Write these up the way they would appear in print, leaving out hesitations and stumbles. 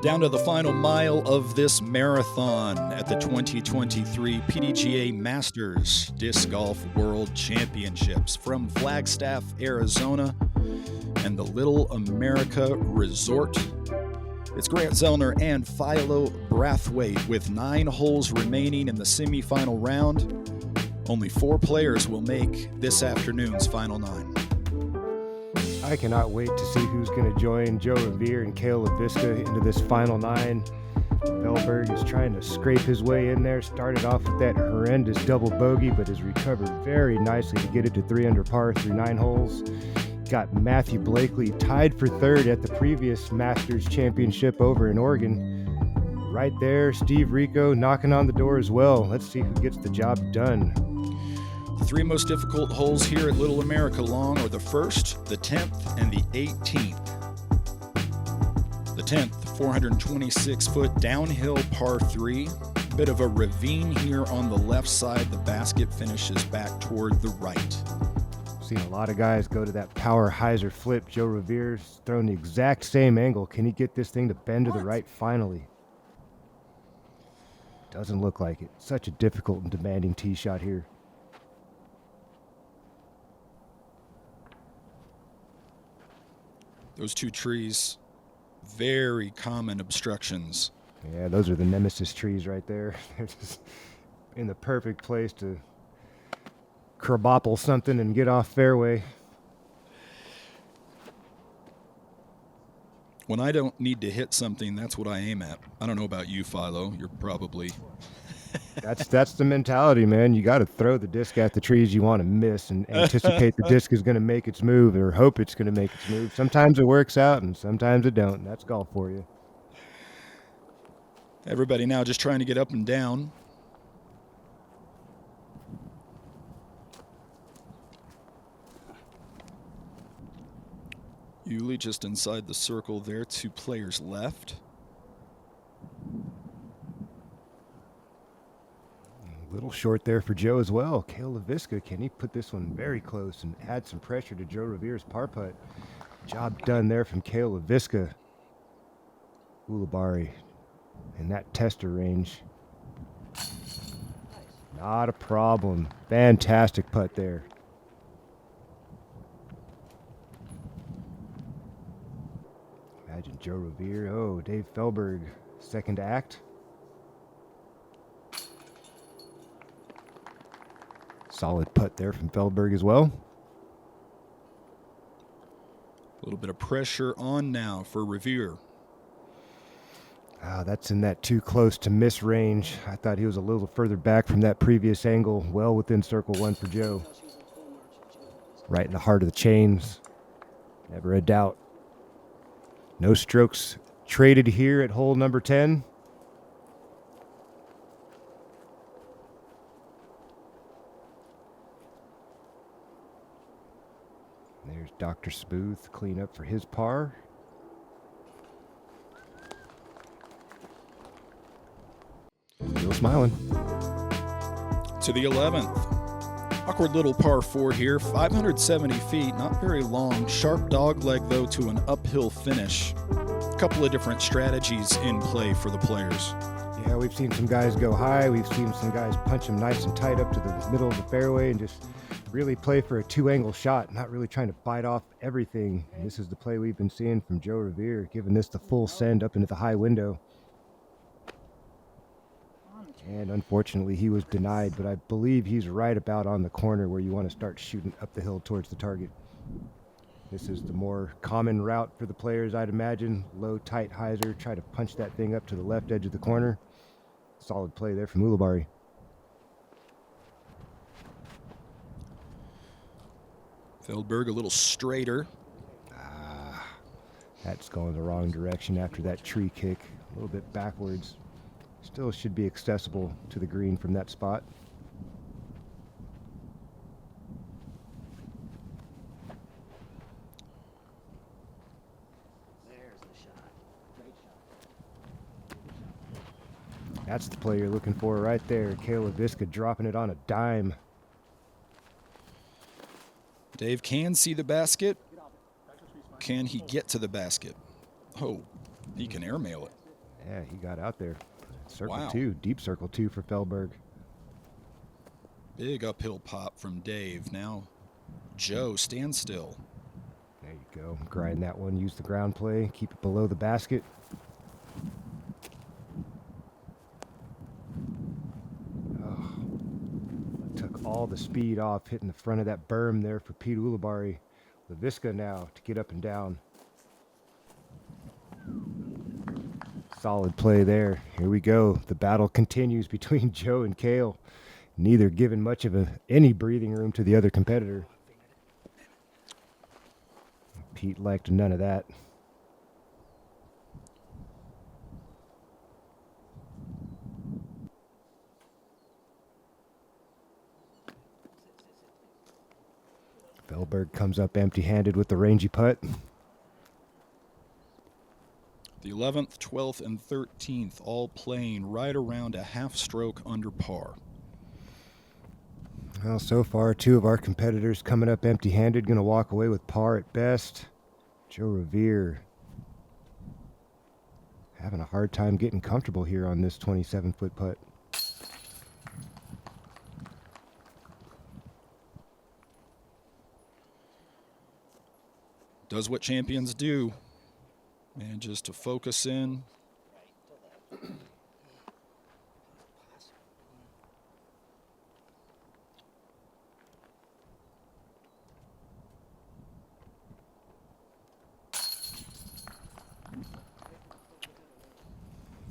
Down to the final mile of this marathon at the 2023 PDGA Masters Disc Golf World Championships from Flagstaff, Arizona, and the Little America Resort. It's Grant Zellner and Philo Brathwaite with 9 holes remaining in the semifinal round. Only 4 players will make this afternoon's final 9. I cannot wait to see who's going to join Joe Rovere and Cale Leiviska into this final 9. Feldberg is trying to scrape his way in there. Started off with that horrendous double bogey, but has recovered very nicely to get it to 3 under par through 9 holes. Got Matthew Blakely tied for 3rd at the previous Masters Championship over in Oregon. Right there, Steve Rico knocking on the door as well. Let's see who gets the job done. The 3 most difficult holes here at Little America Long are the 1st, the 10th, and the 18th. The 10th, 426-foot downhill par 3. Bit of a ravine here on the left side. The basket finishes back toward the right. Seen a lot of guys go to that power hyzer flip. Joe Rovere's thrown the exact same angle. Can he get this thing to bend to the right finally? Doesn't look like it. Such a difficult and demanding tee shot here. Those 2 trees, very common obstructions. Yeah, those are the nemesis trees right there. They're just in the perfect place to crabapple something and get off fairway. When I don't need to hit something, that's what I aim at. I don't know about you, Philo. You're probably... That's the mentality, man. You got to throw the disc at the trees you want to miss and anticipate the disc is going to make its move or hope it's going to make its move. Sometimes it works out and sometimes it don't. That's golf for you. Everybody now just trying to get up and down. Uli just inside the circle there. 2 players left. A little short there for Joe as well. Cale Leiviska, can he put this one very close and add some pressure to Joe Rovere's par putt? Job done there from Cale Leiviska. Ulibarri in that tester range. Not a problem. Fantastic putt there. Imagine Joe Rovere. Oh, Dave Feldberg, second act. Solid putt there from Feldberg as well. A little bit of pressure on now for Rovere. That's in that too close to miss range. I thought he was a little further back from that previous angle. Well within circle 1 for Joe. Right in the heart of the chains. Never a doubt. No strokes traded here at hole number 10. There's Dr. Smooth, clean up for his par. Still smiling. To the 11th. Awkward little par 4 here, 570 feet, not very long. Sharp dog leg, though, to an uphill finish. A couple of different strategies in play for the players. Yeah, we've seen some guys go high. We've seen some guys punch them nice and tight up to the middle of the fairway and just really play for a 2-angle shot, not really trying to bite off everything. And this is the play we've been seeing from Joe Rovere, giving this the full send up into the high window. And unfortunately, he was denied, but I believe he's right about on the corner where you want to start shooting up the hill towards the target. This is the more common route for the players, I'd imagine. Low, tight hyzer, try to punch that thing up to the left edge of the corner. Solid play there from Ulibarri. Feldberg a little straighter. That's going the wrong direction after that tree kick. A little bit backwards. Still should be accessible to the green from that spot. There's the shot. Great shot. That's the play you're looking for right there. Cale Leiviska dropping it on a dime. Dave can see the basket. Can he get to the basket? Oh, he can airmail it. Yeah, he got out there. Circle Wow. 2, deep circle 2 for Feldberg. Big uphill pop from Dave. Now Joe, stand still. There you go. Grind that one, use the ground play, keep it below the basket. Oh, took all the speed off, hitting the front of that berm there for Pete Ulibarri. Leiviska now to get up and down. Solid play there. Here we go. The battle continues between Joe and Cale. Neither giving much of any breathing room to the other competitor. Pete liked none of that. Feldberg comes up empty-handed with the rangy putt. The 11th, 12th, and 13th all playing right around a half stroke under par. Well, so far, 2 of our competitors coming up empty-handed, going to walk away with par at best. Joe Rovere having a hard time getting comfortable here on this 27-foot putt. Does what champions do. And just to focus in.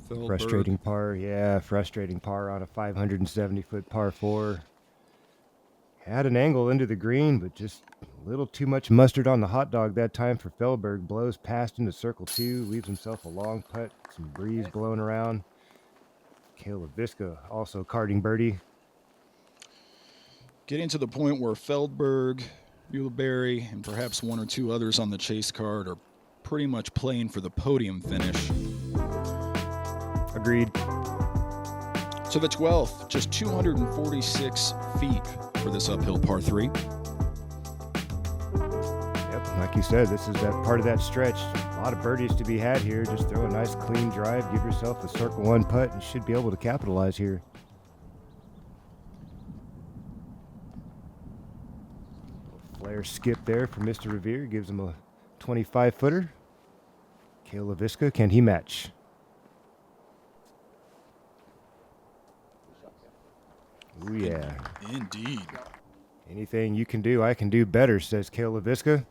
Feldberg. Frustrating par, yeah, frustrating par on a 570-foot par 4. Had an angle into the green, but just a little too much mustard on the hot dog that time for Feldberg. Blows past into circle 2, leaves himself a long putt, some breeze blowing around. Cale Leiviska also carding birdie. Getting to the point where Feldberg, Ulibarri, and perhaps 1 or 2 others on the chase card are pretty much playing for the podium finish. Agreed. To the 12th, just 246 feet for this uphill par 3. Yep, like you said, this is that part of that stretch. A lot of birdies to be had here. Just throw a nice clean drive, give yourself a circle 1 putt, and you should be able to capitalize here. Flare skip there for Mr. Rovere, gives him a 25-footer. Cale Leiviska, can he match? Oh yeah. Indeed. Anything you can do, I can do better, says Cale Leiviska.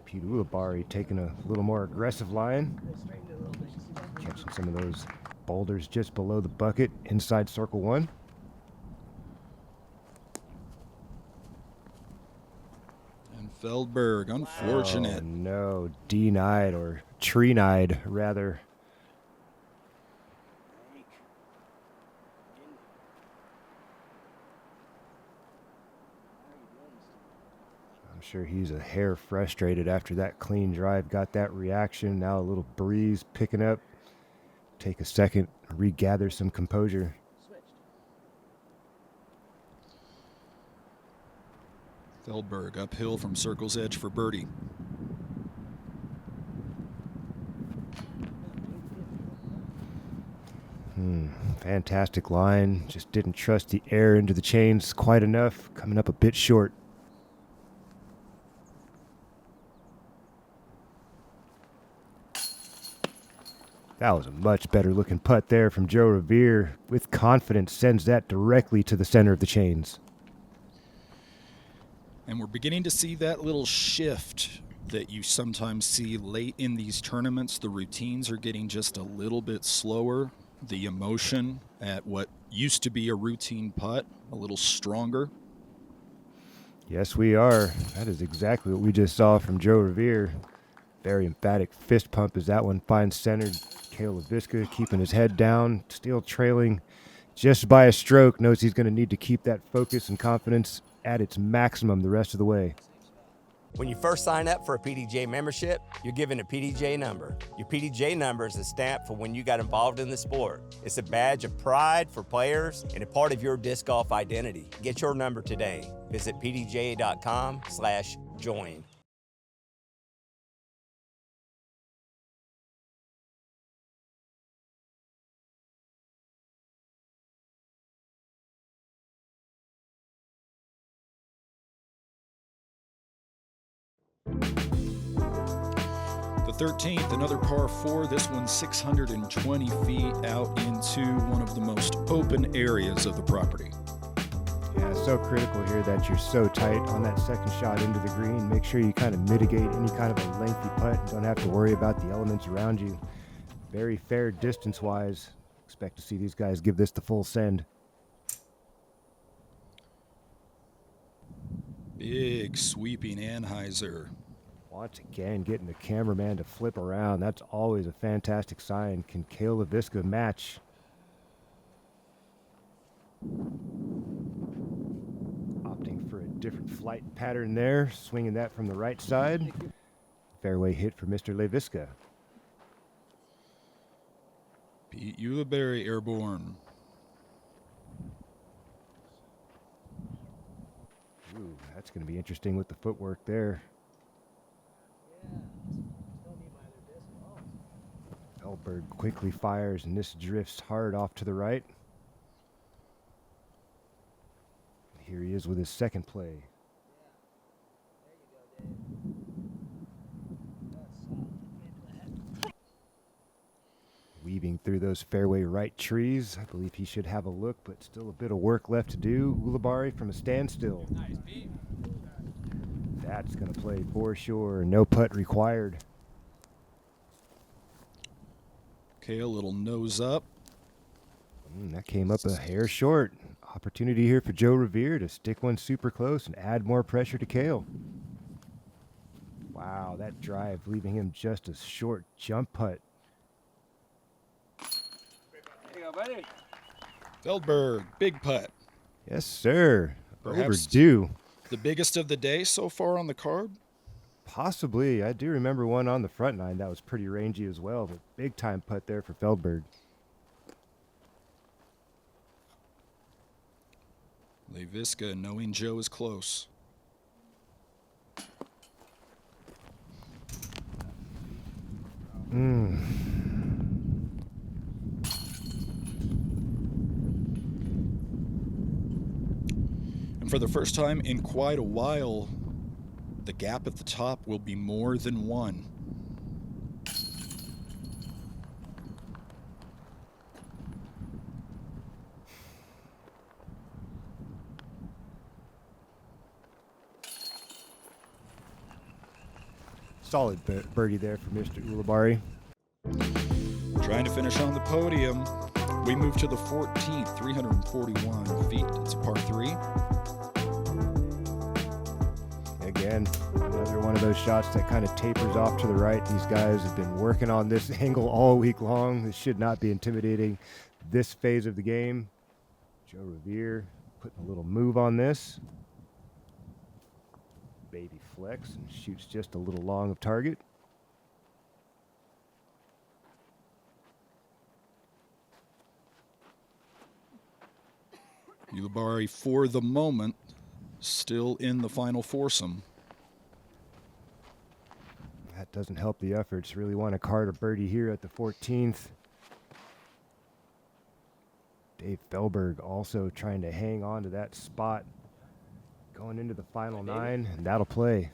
Pete Ulibarri taking a little more aggressive line. Catching some of those boulders just below the bucket inside circle 1. And Feldberg, unfortunate. Oh, no, denied or tree-nied, rather. I'm sure he's a hair frustrated after that clean drive. Got that reaction. Now a little breeze picking up. Take a second, regather some composure. Feldberg uphill from circle's edge for birdie. Fantastic line. Just didn't trust the air into the chains quite enough. Coming up a bit short. That was a much better looking putt there from Joe Rovere. With confidence, sends that directly to the center of the chains. And we're beginning to see that little shift that you sometimes see late in these tournaments. The routines are getting just a little bit slower. The emotion at what used to be a routine putt, a little stronger. Yes, we are. That is exactly what we just saw from Joe Rovere. Very emphatic fist pump as that one finds centered. Cale Leiviska keeping his head down, still trailing just by a stroke. Knows he's going to need to keep that focus and confidence at its maximum the rest of the way. When you first sign up for a PDGA membership, you're given a PDGA number. Your PDGA number is a stamp for when you got involved in the sport. It's a badge of pride for players and a part of your disc golf identity. Get your number today. Visit pdga.com/join. The 13th, another par 4. This one's 620 feet out into one of the most open areas of the property. Yeah, so critical here that you're so tight on that second shot into the green. Make sure you kind of mitigate any kind of a lengthy putt and don't have to worry about the elements around you. Very fair distance-wise. Expect to see these guys give this the full send. Big sweeping Anheuser. Once again, getting the cameraman to flip around. That's always a fantastic sign. Can Cale Leiviska match? Opting for a different flight pattern there. Swinging that from the right side. Fairway hit for Mr. Leiviska. Pete Ulibarri airborne. Ooh, that's going to be interesting with the footwork there. Feldberg quickly fires, and this drifts hard off to the right. Here he is with his second play. Weaving through those fairway right trees. I believe he should have a look, but still a bit of work left to do. Ulibarri from a standstill. That's going to play for sure. No putt required. Okay, a little nose up. That came up a hair short. Opportunity here for Joe Rovere to stick one super close and add more pressure to Cale. Wow, that drive leaving him just a short jump putt. There you go, buddy. Feldberg, big putt. Yes, sir. Perhaps overdue. the biggest of the day so far on the card. Possibly. I do remember one on the front nine that was pretty rangy as well, but big time putt there for Feldberg. Leiviska knowing Joe is close. And for the first time in quite a while, the gap at the top will be more than one. Solid birdie there for Mr. Ulibarri. Trying to finish on the podium. We move to the 14th, 341 feet. It's a par 3. Again, another one of those shots that kind of tapers off to the right. These guys have been working on this angle all week long. This should not be intimidating this phase of the game. Joe Rovere putting a little move on this. Baby flex and shoots just a little long of target. Ulibarri, for the moment, still in the final foursome. That doesn't help the efforts. Really want to card a birdie here at the 14th. Dave Feldberg also trying to hang on to that spot. Going into the final 9, and that'll play.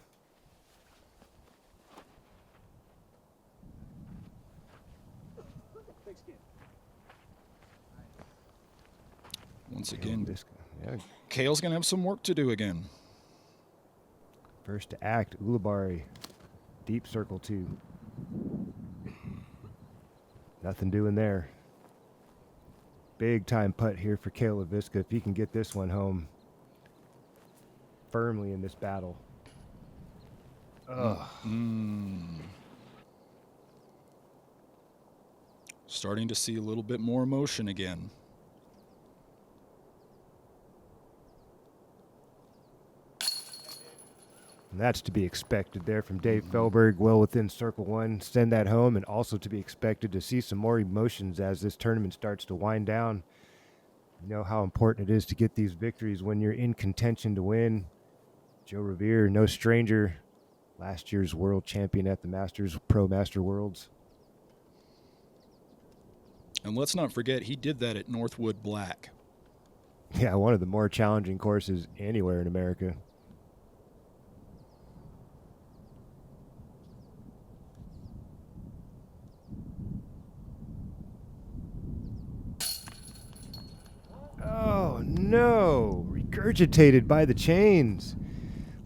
Once again, Yeah. Cale's going to have some work to do again. First to act, Ulibarri. Deep circle 2. Nothing doing there. Big time putt here for Cale Leiviska if he can get this one home. Firmly in this battle. Starting to see a little bit more motion again. And that's to be expected there from Dave Feldberg, well within circle 1. Send that home, and also to be expected to see some more emotions as this tournament starts to wind down. You know how important it is to get these victories when you're in contention to win. Joe Rovere, no stranger, last year's world champion at the Masters, Pro Master Worlds. And let's not forget, he did that at Northwood Black. Yeah, one of the more challenging courses anywhere in America. regurgitated by the chains.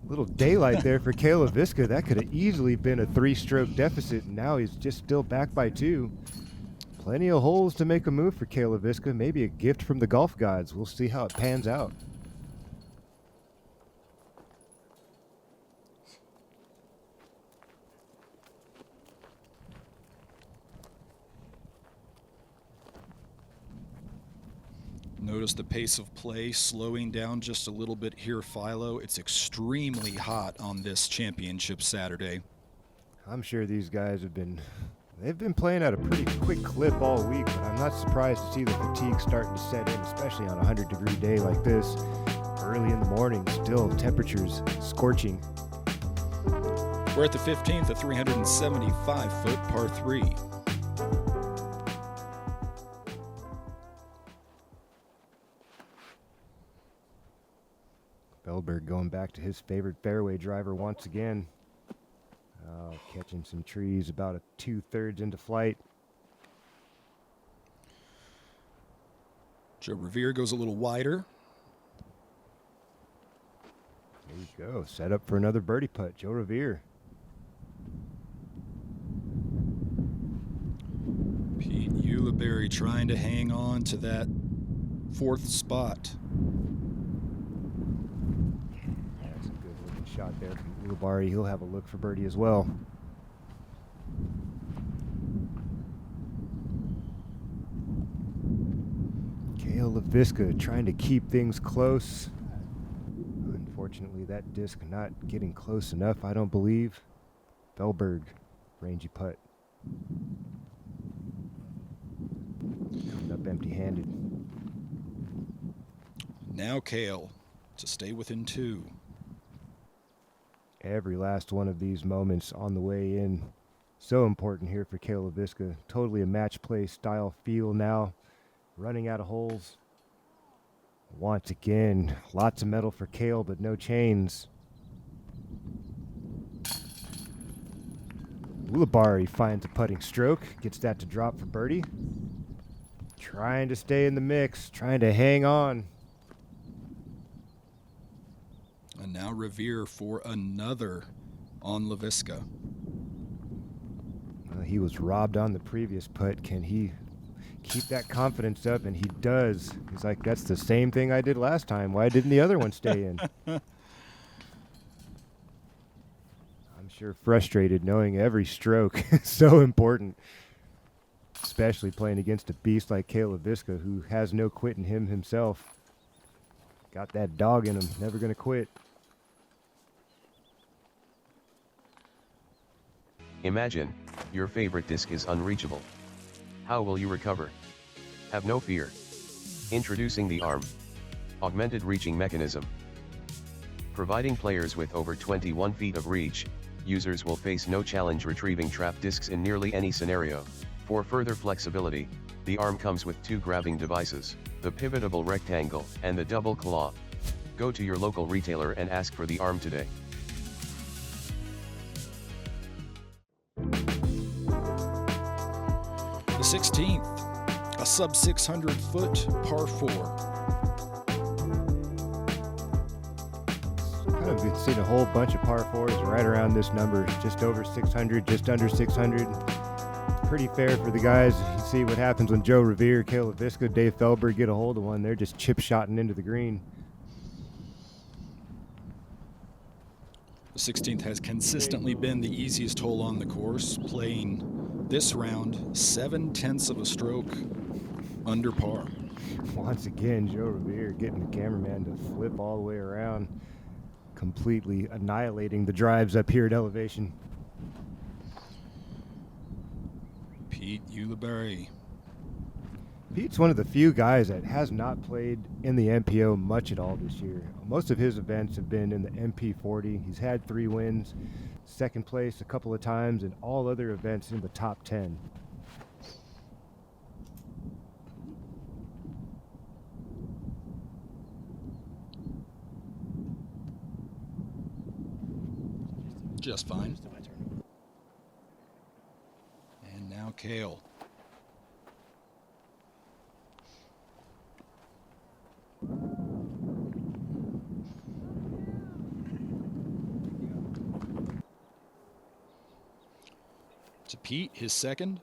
Little daylight there for Cale Leiviska. That could have easily been a 3-stroke deficit, and now he's just still back by 2. Plenty of holes to make a move for Cale Leiviska. Maybe a gift from the golf gods. We'll see how it pans out. Notice the pace of play slowing down just a little bit here, Philo. It's extremely hot on this championship Saturday. I'm sure these guys they've been playing at a pretty quick clip all week, but I'm not surprised to see the fatigue starting to set in, especially on a 100-degree day like this. Early in the morning, still temperatures scorching. We're at the 15th, a 375-foot par 3. Feldberg going back to his favorite fairway driver once again. Catching some trees about 2/3 into flight. Joe Rovere goes a little wider. There you go. Set up for another birdie putt. Joe Rovere. Pete Ulibarri trying to hang on to that 4th spot. That's a good looking shot there from Ulibarri. He'll have a look for birdie as well. Cale Leiviska trying to keep things close. Unfortunately, that disc not getting close enough, I don't believe. Feldberg, rangy putt. Coming up empty-handed. Now Cale to stay within 2. Every last one of these moments on the way in. So important here for Cale Leiviska. Totally a match play style feel now. Running out of holes. Once again, lots of metal for Cale, but no chains. Ulibarri finds a putting stroke. Gets that to drop for birdie. Trying to stay in the mix. Trying to hang on. And now Rovere for another on Leiviska. Well, he was robbed on the previous putt. Can he keep that confidence up? And he does. He's like, that's the same thing I did last time. Why didn't the other one stay in? I'm sure frustrated knowing every stroke is so important. Especially playing against a beast like Cale Leiviska, who has no quit in him himself. Got that dog in him, never going to quit. Imagine, your favorite disc is unreachable. How will you recover? Have no fear. Introducing the ARM Augmented Reaching Mechanism. Providing players with over 21 feet of reach, users will face no challenge retrieving trapped discs in nearly any scenario. For further flexibility, the ARM comes with 2 grabbing devices, the pivotable rectangle and the double claw. Go to your local retailer and ask for the ARM today. The 16th, a sub 600-foot par 4. Kind of been seeing a whole bunch of par 4s right around this number, just over 600, just under 600. Pretty fair for the guys. You see what happens when Joe Rovere, Cale Leiviska, Dave Feldberg get a hold of one. They're just chip-shotting into the green. The 16th has consistently been the easiest hole on the course, playing this round 7/10 of a stroke under par. Once again, Joe Rovere getting the cameraman to flip all the way around, completely annihilating the drives up here at elevation. Pete Ulibarri. Pete's one of the few guys that has not played in the MPO much at all this year. Most of his events have been in the MP40. He's had 3 wins, second place a couple of times, and all other events in the top 10. Just fine. And now Cale. To Pete, his second.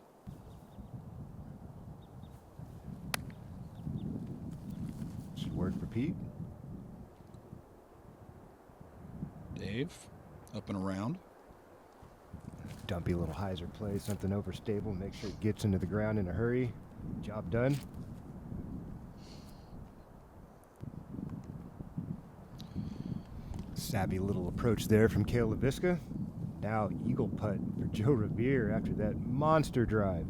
Should work for Pete. Dave, up and around. Dumpy little hyzer play, something overstable. Make sure it gets into the ground in a hurry. Job done. Savvy little approach there from Cale Leiviska. Now eagle putt for Joe Rovere after that monster drive.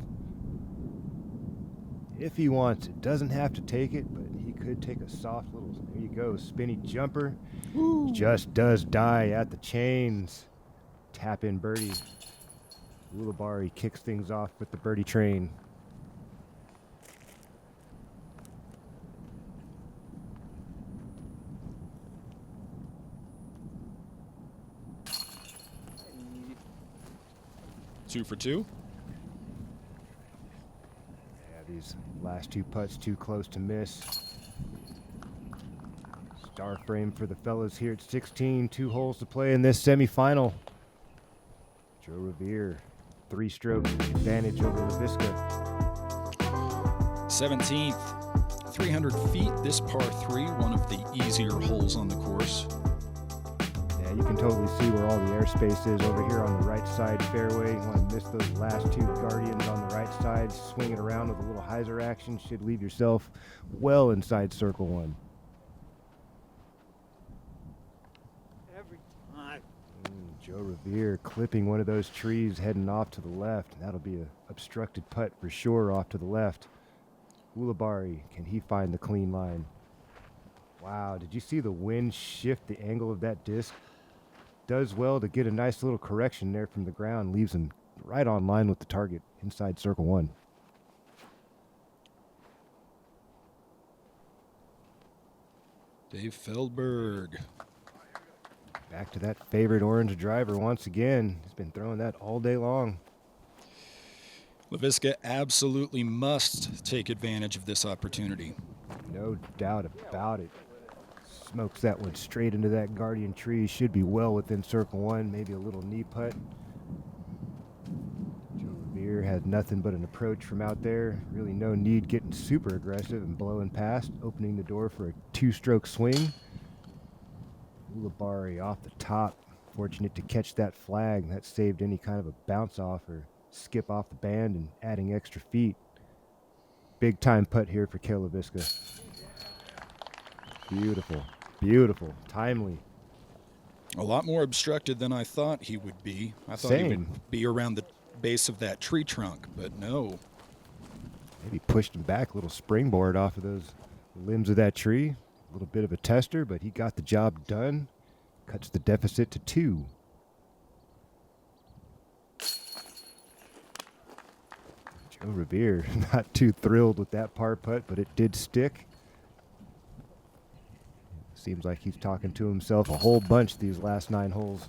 If he wants it, doesn't have to take it, but he could take a soft little, there you go, spinny jumper. Ooh. Just does die at the chains. Tap in birdie. Ulibarri kicks things off with the birdie train. Two for two. Yeah, these last two putts too close to miss. Star frame for the fellas here at 16. 2 holes to play in this semifinal. Joe Rovere, 3-stroke advantage over Leiviska. 17th, 300 feet, this par 3, one of the easier holes on the course. Yeah, you can totally see where all the airspace is over here on the right side fairway. You want to miss those last 2 guardians on the right side. Swing it around with a little hyzer action. Should leave yourself well inside circle 1. Joe Rovere clipping one of those trees heading off to the left. That'll be an obstructed putt for sure off to the left. Ulibarri, can he find the clean line? Wow, did you see the wind shift the angle of that disc? Does well to get a nice little correction there from the ground. Leaves him right on line with the target inside circle 1. Dave Feldberg. Back to that favorite orange driver once again. He's been throwing that all day long. Leiviska absolutely must take advantage of this opportunity. No doubt about it. Smokes that one straight into that guardian tree. Should be well within circle 1. Maybe a little knee putt. Joe Rovere has nothing but an approach from out there. Really no need getting super aggressive and blowing past. Opening the door for a 2-stroke swing. Ulibarri off the top. Fortunate to catch that flag. That saved any kind of a bounce off or skip off the band and adding extra feet. Big time putt here for Cale Leiviska. Beautiful, beautiful, timely. A lot more obstructed than I thought he would be. I thought he would be around the base of that tree trunk, but no. Maybe pushed him back, a little springboard off of those limbs of that tree. A little bit of a tester, but he got the job done. Cuts the deficit to 2. Joe Rovere not too thrilled with that par putt, but it did stick. Seems like he's talking to himself a whole bunch these last 9 holes.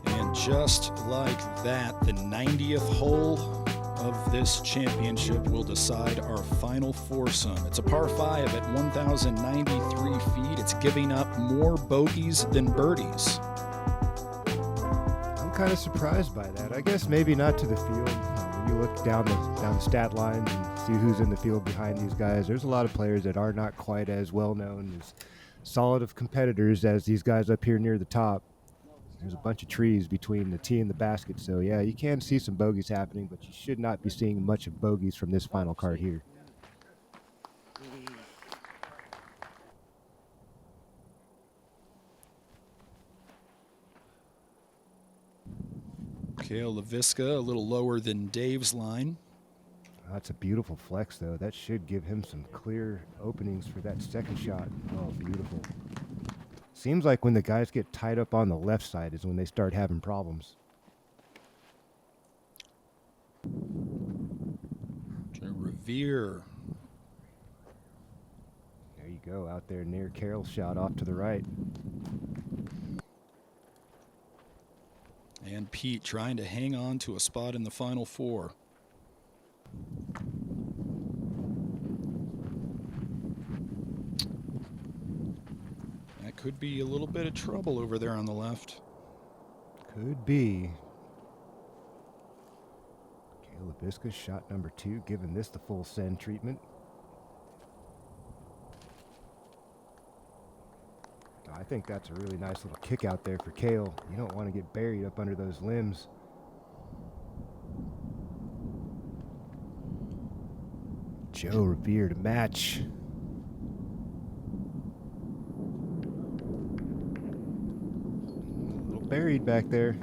And just like that, the 90th hole of this championship will decide our final foursome. It's a par 5 at 1,093 feet. It's giving up more bogeys than birdies. I'm kind of surprised by that. I guess maybe not to the field. When you look down the stat lines and see who's in the field behind these guys, there's a lot of players that are not quite as well known, as solid of competitors as these guys up here near the top. There's a bunch of trees between the tee and the basket, so yeah, you can see some bogeys happening, but you should not be seeing much of bogeys from this final card here. Cale Leiviska a little lower than Dave's line. That's a beautiful flex, though. That should give him some clear openings for that second shot. Oh, beautiful. Seems like when the guys get tied up on the left side is when they start having problems. Joe Rovere. There you go, out there near Carroll's shot off to the right. And Pete trying to hang on to a spot in the final 4. That could be a little bit of trouble over there on the left. Could be. Cale Leiviska, shot number 2, giving this the full send treatment. I think that's a really nice little kick out there for Cale. You don't want to get buried up under those limbs. Joe Rovere to match. A little buried back there.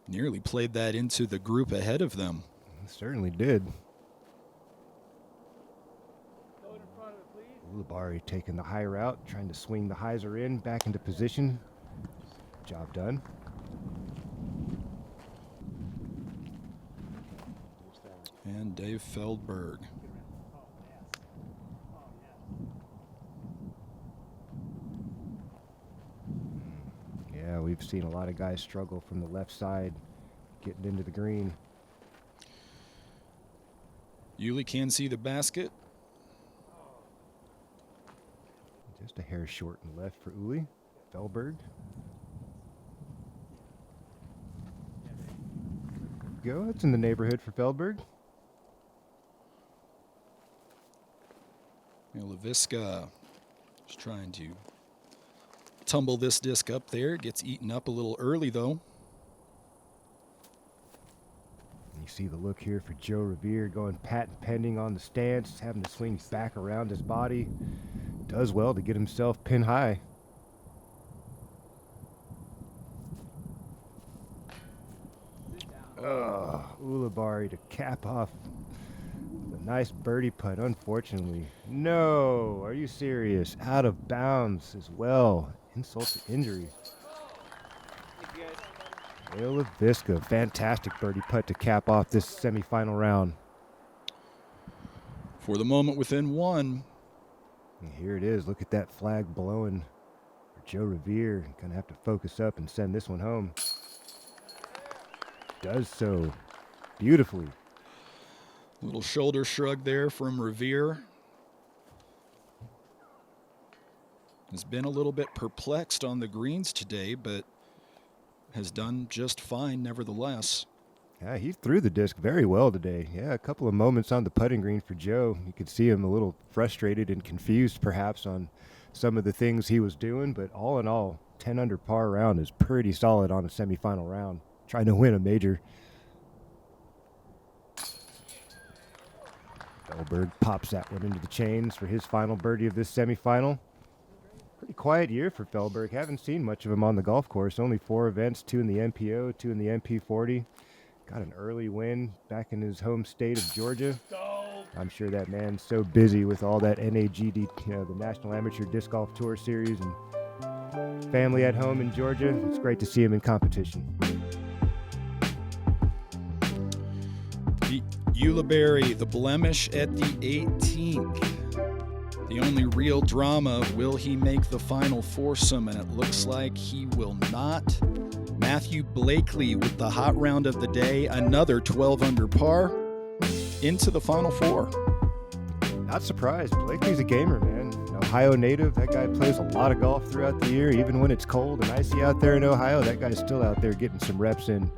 Nearly played that into the group ahead of them. Certainly did. Go in front of it, please. Ulibarri taking the high route, trying to swing the hyzer in, back into position. Job done. And Dave Feldberg. Yeah, we've seen a lot of guys struggle from the left side, getting into the green. Uli can see the basket. Just a hair short and left for Uli. Feldberg. Go. It's in the neighborhood for Feldberg. Leiviska is trying to tumble this disc up there. Gets eaten up a little early, though. You see the look here for Joe Rovere going patent pending on the stance, having to swing back around his body. Does well to get himself pin high. Ulibarri to cap off a nice birdie putt, unfortunately. No, are you serious? Out of bounds as well. Insult to injury. Cale Leiviska, fantastic birdie putt to cap off this semifinal round. For the moment within one. And here it is. Look at that flag blowing for Joe Rovere. Gonna have to focus up and send this one home. Does so beautifully. Little shoulder shrug there from Rovere. Has been a little bit perplexed on the greens today, but has done just fine nevertheless. Yeah, he threw the disc very well today. Yeah, a couple of moments on the putting green for Joe. You could see him a little frustrated and confused perhaps on some of the things he was doing, but all in all, 10 under par round is pretty solid on a semifinal round. Trying to win a major. Feldberg pops that one into the chains for his final birdie of this semifinal. Pretty quiet year for Feldberg. Haven't seen much of him on the golf course. Only 4 events, 2 in the MPO, 2 in the MP40. Got an early win back in his home state of Georgia. I'm sure that man's so busy with all that NAGD, the National Amateur Disc Golf Tour Series, and family at home in Georgia. It's great to see him in competition. Ulibarri, the blemish at the 18th. The only real drama, will he make the final foursome? And it looks like he will not. Matthew Blakely with the hot round of the day, another 12 under par, into the final 4. Not surprised. Blakely's a gamer, man. An Ohio native. That guy plays a lot of golf throughout the year. Even when it's cold and icy out there in Ohio, that guy's still out there getting some reps in.